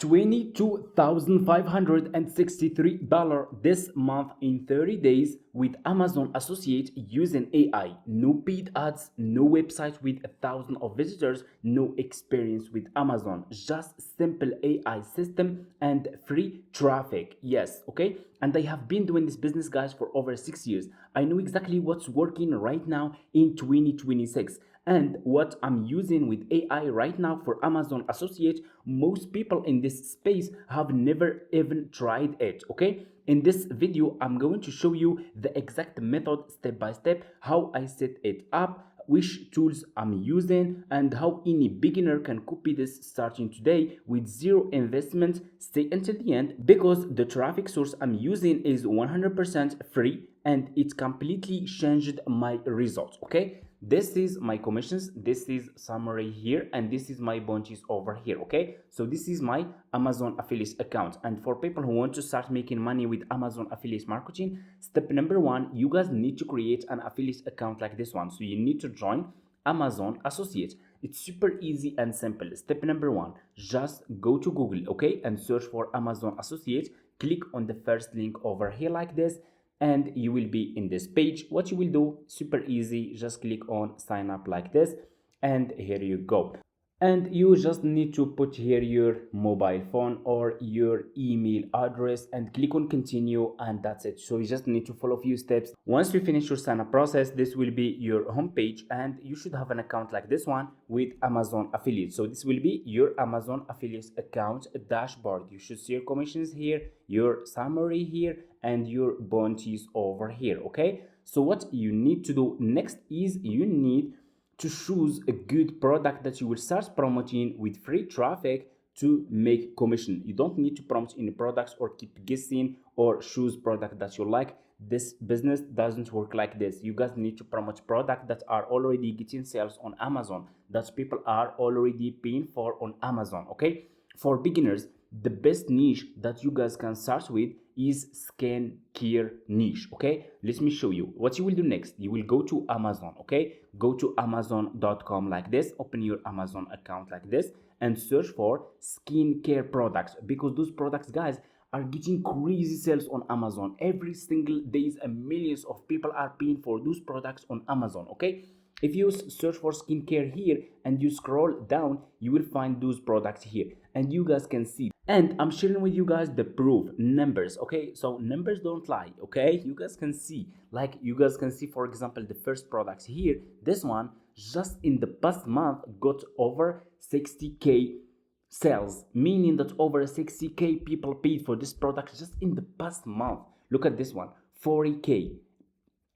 $22,563 this month in 30 days with Amazon Associate using AI. No paid ads, no website with 1,000 of visitors, no experience with Amazon. Just simple AI system and free traffic. Yes, okay? And I have been doing this business, guys, for over 6 years. I know exactly what's working right now in 2026. And what I'm using with AI right now for Amazon Associate, most people in this space have never even tried it. Okay, in this video I'm going to show you the exact method step by step, how I set it up, which tools I'm using, and how any beginner can copy this starting today with zero investment. Stay until the end because the traffic source I'm using is 100% free and it completely changed my results. Okay, this is my commissions, this is summary here, and this is my bounties over here. Okay, so this is my Amazon affiliate account. And for people who want to start making money with Amazon affiliate marketing, step number one, you guys need to create an affiliate account like this one. So you need to join Amazon Associate. It's super easy and simple. Step number one, just go to Google, okay, and search for Amazon Associate. Click on the first link over here like this, and you will be in this page. What you will do, super easy, just click on sign up like this, and here you go. And you just need to put here your mobile phone or your email address and click on continue, and that's it. So you just need to follow a few steps. Once you finish your sign up process, this will be your home page, and you should have an account like this one with Amazon affiliate. So this will be your Amazon affiliate account dashboard. You should see your commissions here, your summary here, and your bounties over here. Okay, so what you need to do next is you need to choose a good product that you will start promoting with free traffic to make commission. You don't need to promote any products or keep guessing or choose product that you like. This business doesn't work like this. You guys need to promote products that are already getting sales on Amazon, that people are already paying for on Amazon. Okay, for beginners, the best niche that you guys can start with is skin care niche. Okay, let me show you what you will do next. You will go to Amazon. Okay, go to amazon.com like this, open your Amazon account like this, and search for skincare products, because those products, guys, are getting crazy sales on Amazon every single days, and millions of people are paying for those products on Amazon. Okay, if you search for skincare here and you scroll down, you will find those products here, and you guys can see, and I'm sharing with you guys the proof numbers. Okay, so numbers don't lie. Okay, you guys can see, like you guys can see, for example, the first products here, this one just in the past month got over 60k sales, meaning that over 60k people paid for this product just in the past month. Look at this one, 40k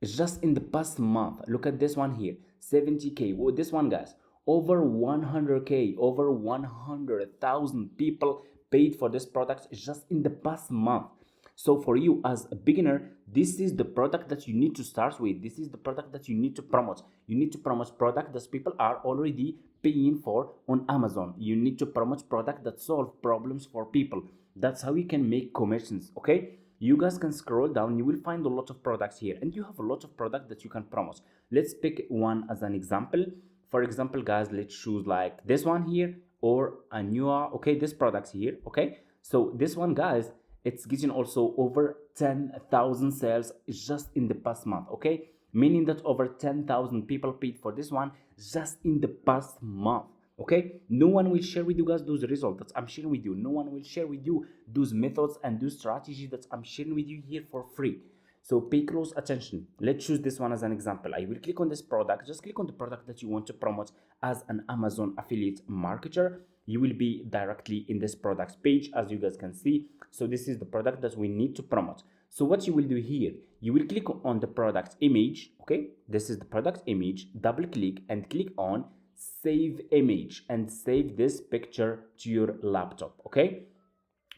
just in the past month. Look at this one here, 70k. Well, this one, guys, over 100k, over 100,000 people paid for this product just in the past month. So for you as a beginner, this is the product that you need to start with. This is the product that you need to promote. You need to promote product that people are already paying for on Amazon. You need to promote product that solve problems for people. That's how you can make commissions. Okay, you guys can scroll down, you will find a lot of products here, and you have a lot of product that you can promote. Let's pick one as an example. For example, guys, let's choose like this one here, or a newer, okay, this products here. Okay, so this one, guys, it's getting also over 10,000 sales just in the past month. Okay, meaning that over 10,000 people paid for this one just in the past month. Okay, no one will share with you guys those results that I'm sharing with you. No one will share with you those methods and those strategies that I'm sharing with you here for free. So pay close attention. Let's choose this one as an example. I will click on this product. Just click on the product that you want to promote as an Amazon affiliate marketer. You will be directly in this products page, as you guys can see. So this is the product that we need to promote. So what you will do here, you will click on the product image. Okay, this is the product image. Double click and click on save image and save this picture to your laptop. Okay,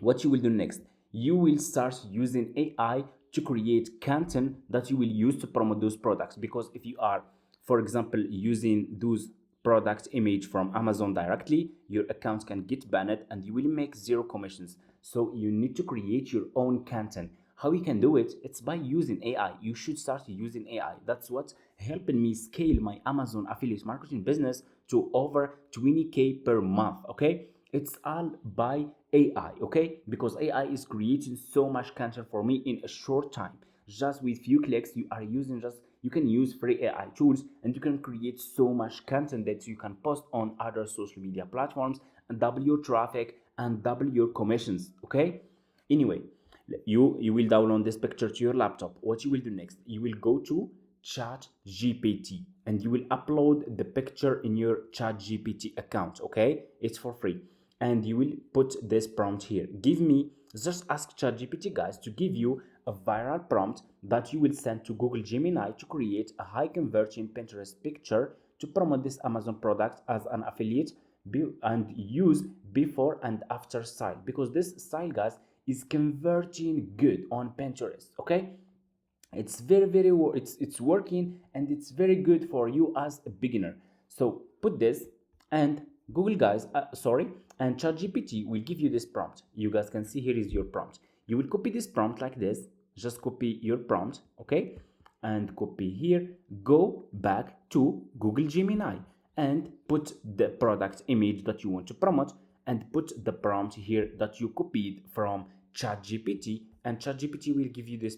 what you will do next, you will start using AI to create content that you will use to promote those products. Because if you are, for example, using those product image from Amazon directly, your account can get banned and you will make zero commissions. So you need to create your own content. How you can do it? It's by using AI. You should start using AI. That's what's helping me scale my Amazon affiliate marketing business to over 20k per month. Okay, It's all by AI, okay? Because AI is creating so much content for me in a short time. Just with few clicks, you can use free AI tools and you can create so much content that you can post on other social media platforms and double your traffic and double your commissions, okay? Anyway, you will download this picture to your laptop. What you will do next, you will go to chat gpt and you will upload the picture in your chat gpt account, okay? It's for free. And you will put this prompt here. Give me, just ask chat gpt guys to give you a viral prompt that you will send to Google Gemini to create a high converting Pinterest picture to promote this Amazon product as an affiliate, and use before and after style, because this style guys is converting good on Pinterest, okay? It's it's working and it's very good for you as a beginner. So put this, and Google guys, sorry, and ChatGPT will give you this prompt. You guys can see here is your prompt. You will copy this prompt like this. Just copy your prompt, okay? And copy here. Go back to Google Gemini and put the product image that you want to promote and put the prompt here that you copied from ChatGPT, and ChatGPT will give you this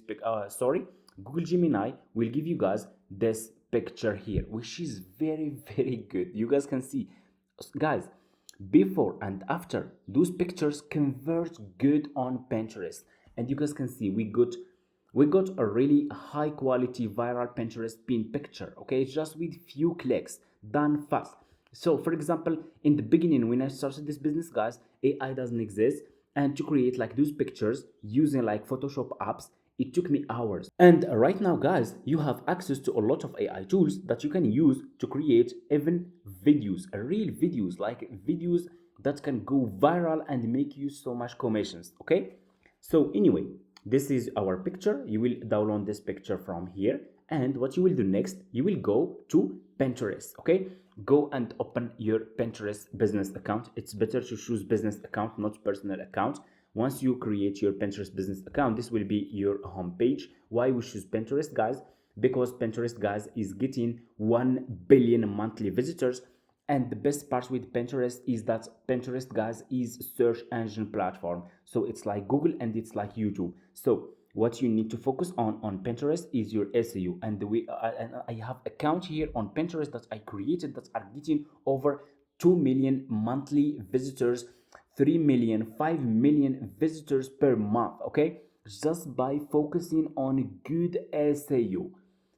Google Gemini will give you guys this picture here, which is very good. You guys can see, guys, before and after, those pictures convert good on Pinterest, and you guys can see we got a really high quality viral Pinterest pin picture, okay? It's just with few clicks, done fast. So for example, in the beginning when I started this business guys, AI doesn't exist, and to create like those pictures using like Photoshop apps, it took me hours. And right now guys, you have access to a lot of AI tools that you can use to create even videos, real videos, like videos that can go viral and make you so much commissions, okay? So anyway, this is our picture. You will download this picture from here, and what you will do next, you will go to Pinterest, okay? Go and open your Pinterest business account. It's better to choose business account, not personal account. Once you create your Pinterest business account, this will be your home page. Why we choose Pinterest guys? Because Pinterest guys is getting 1 billion monthly visitors, and the best part with Pinterest is that Pinterest guys is search engine platform, so it's like Google and it's like YouTube. So what you need to focus on Pinterest is your SEO, and the way I have account here on Pinterest that I created that are getting over 2 million monthly visitors, 3 million, 5 million visitors per month, okay? Just by focusing on good SEO.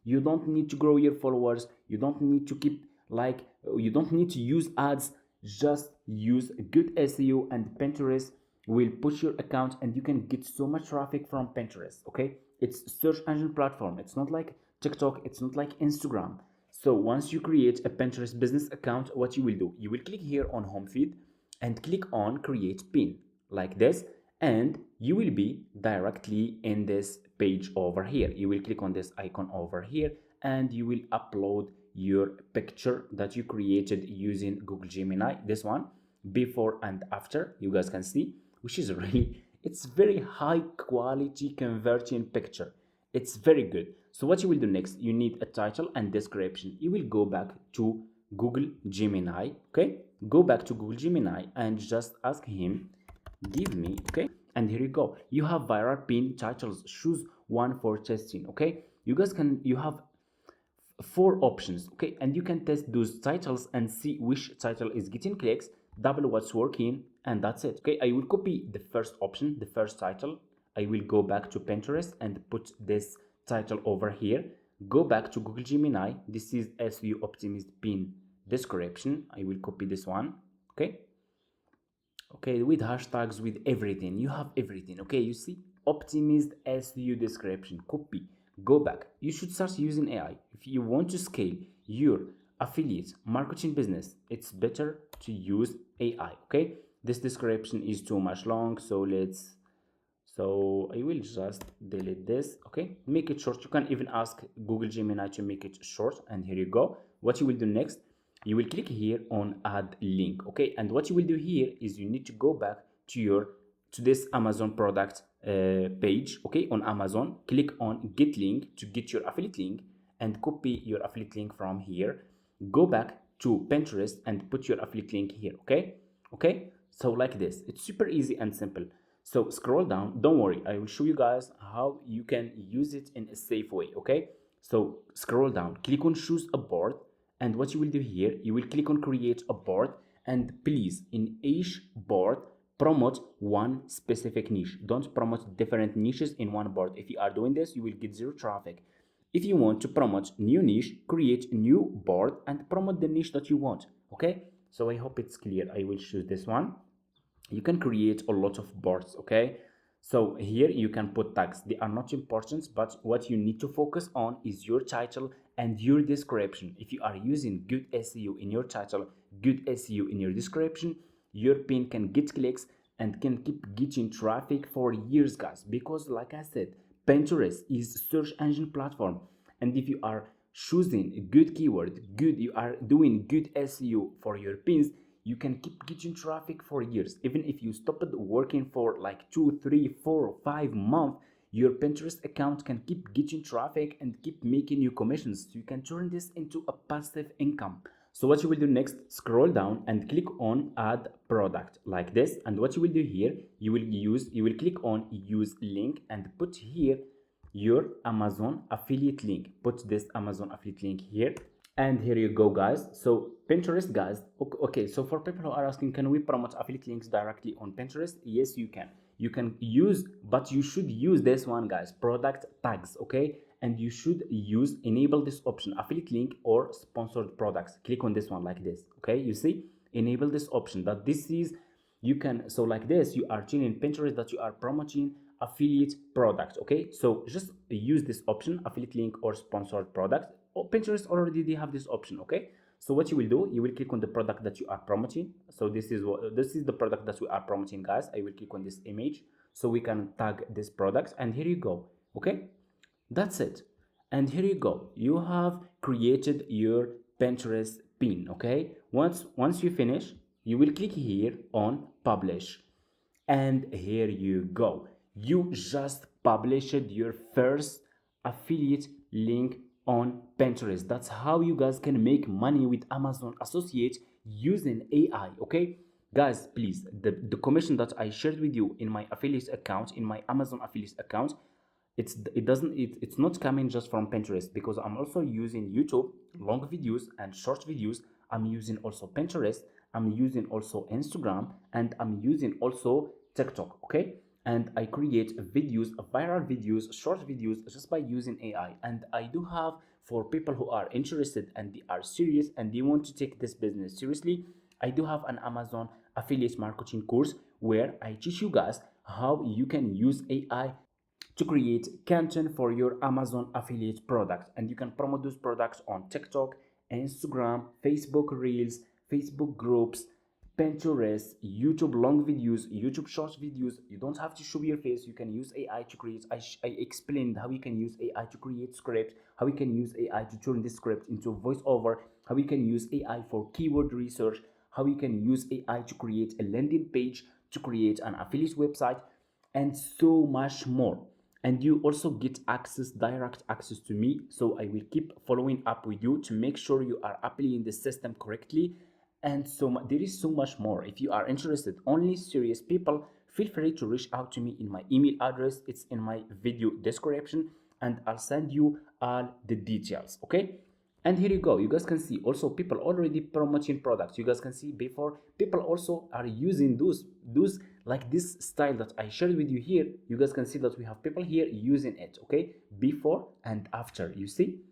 You don't need to grow your followers, you don't need to keep like you don't need to use ads. Just use good SEO and Pinterest will push your account and you can get so much traffic from Pinterest, okay? It's search engine platform, it's not like TikTok, it's not like Instagram. So once you create a Pinterest business account, what you will do, you will click here on home feed and click on create pin like this, and you will be directly in this page over here. You will click on this icon over here and you will upload your picture that you created using Google Gemini, this one, before and after. You guys can see, which is really, it's very high quality converting picture. It's very good. So what you will do next, you need a title and description. You will go back to Google Gemini, okay? Go back to Google Gemini and just ask him, give me, okay? And here you go. You have viral pin titles. Choose one for testing, okay? You have 4 options, okay? And you can test those titles and see which title is getting clicks, double what's working, and that's it, okay? I will copy the first option, the first title. I will go back to Pinterest and put this title over here. Go back to Google Gemini. This is SEO optimist pin description. I will copy this one, okay? Okay, with hashtags, with everything, you have everything, okay? You see, optimist SEO description, copy, go back. You should start using AI if you want to scale your affiliate marketing business. It's better to use AI, okay? This description is too much long, so I will just delete this, okay? Make it short. You can even ask Google Gemini to make it short, and here you go. What you will do next, you will click here on add link, okay? And what you will do here is you need to go back to this Amazon product page, okay? On Amazon, click on get link to get your affiliate link and copy your affiliate link from here. Go back to Pinterest and put your affiliate link here, okay? So like this, it's super easy and simple. So scroll down, don't worry, I will show you guys how you can use it in a safe way. Okay, so scroll down, click on choose a board, and what you will do here, you will click on create a board, and please, in each board, promote one specific niche. Don't promote different niches in one board. If you are doing this, you will get zero traffic. If you want to promote new niche, create a new board and promote the niche that you want. Okay, so I hope it's clear. I will choose this one. You can create a lot of boards. Okay, so here you can put tags. They are not important, but what you need to focus on is your title and your description. If you are using good SEO in your title, good SEO in your description, your pin can get clicks and can keep getting traffic for years, guys. Because like I said, Pinterest is search engine platform, and if you are choosing a good keyword, you are doing good SEO for your pins, you can keep getting traffic for years. Even if you stopped working for like 2, 3, 4, 5 months, your Pinterest account can keep getting traffic and keep making you commissions. So you can turn this into a passive income. So what you will do next, scroll down and click on add product like this. And what you will do here, you will click on use link and put here your Amazon affiliate link. Put this Amazon affiliate link here. And here you go, guys. So Pinterest, guys. Okay, so for people who are asking, can we promote affiliate links directly on Pinterest? Yes, you can. You can use, but you should use this one, guys, product tags. Okay, and you should enable this option, affiliate link or sponsored products. Click on this one like this. Okay, you see, enable this option. That this is, you can, so like this, you are telling Pinterest that you are promoting affiliate products. Okay, so just use this option, affiliate link or sponsored products. Pinterest already, they have this option. Okay, so what you will do, you will click on the product that you are promoting. So this is the product that we are promoting, guys. I will click on this image so we can tag this product, and here you go. Okay, that's it. And here you go, you have created your Pinterest pin. Okay, once you finish, you will click here on publish, and here you go, you just published your first affiliate link on Pinterest. That's how you guys can make money with Amazon Associates using AI. Okay, guys, please, the commission that I shared with you in my affiliate account, in my Amazon affiliate account, it's not coming just from Pinterest, because I'm also using YouTube long videos and short videos. I'm using also Pinterest, I'm using also Instagram, and I'm using also TikTok. Okay, and I create videos, viral videos, short videos, just by using AI. And I do have, for people who are interested and they are serious and they want to take this business seriously, I do have an Amazon affiliate marketing course where I teach you guys how you can use AI to create content for your Amazon affiliate products, and you can promote those products on TikTok, Instagram, Facebook Reels, Facebook groups, Pinterest, YouTube long videos, YouTube short videos. You don't have to show your face. You can use AI to create. I explained how you can use AI to create script, how you can use AI to turn this script into voiceover, how you can use AI for keyword research, how you can use AI to create a landing page, to create an affiliate website, and so much more. And you also get direct access to me. So I will keep following up with you to make sure you are applying the system correctly. And so there is so much more. If you are interested, only serious people, feel free to reach out to me in my email address. It's in my video description, and I'll send you all the details. Okay, and here you go, you guys can see also people already promoting products. You guys can see before, people also are using those like this style that I shared with you here. You guys can see that we have people here using it. Okay, before and after, you see.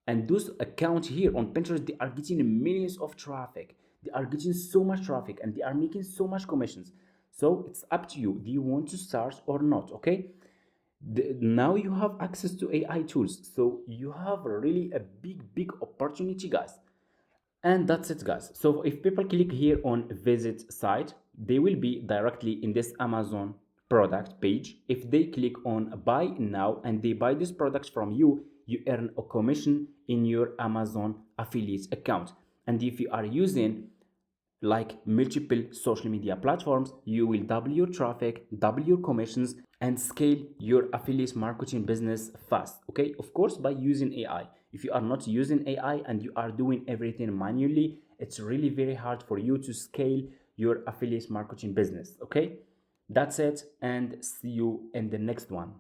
And those accounts here on Pinterest, they are getting millions of traffic, they are getting so much traffic, and they are making so much commissions. So it's up to you, do you want to start or not? Okay, now you have access to AI tools, so you have really a big opportunity, guys. And that's it, guys. So if people click here on visit site, they will be directly in this Amazon product page. If they click on buy now and they buy this product from you, you earn a commission in your Amazon affiliate account. And if you are using like multiple social media platforms, you will double your traffic, double your commissions, and scale your affiliate marketing business fast. Okay, of course, by using AI. If you are not using AI and you are doing everything manually, it's really very hard for you to scale your affiliate marketing business. Okay, that's it, and see you in the next one.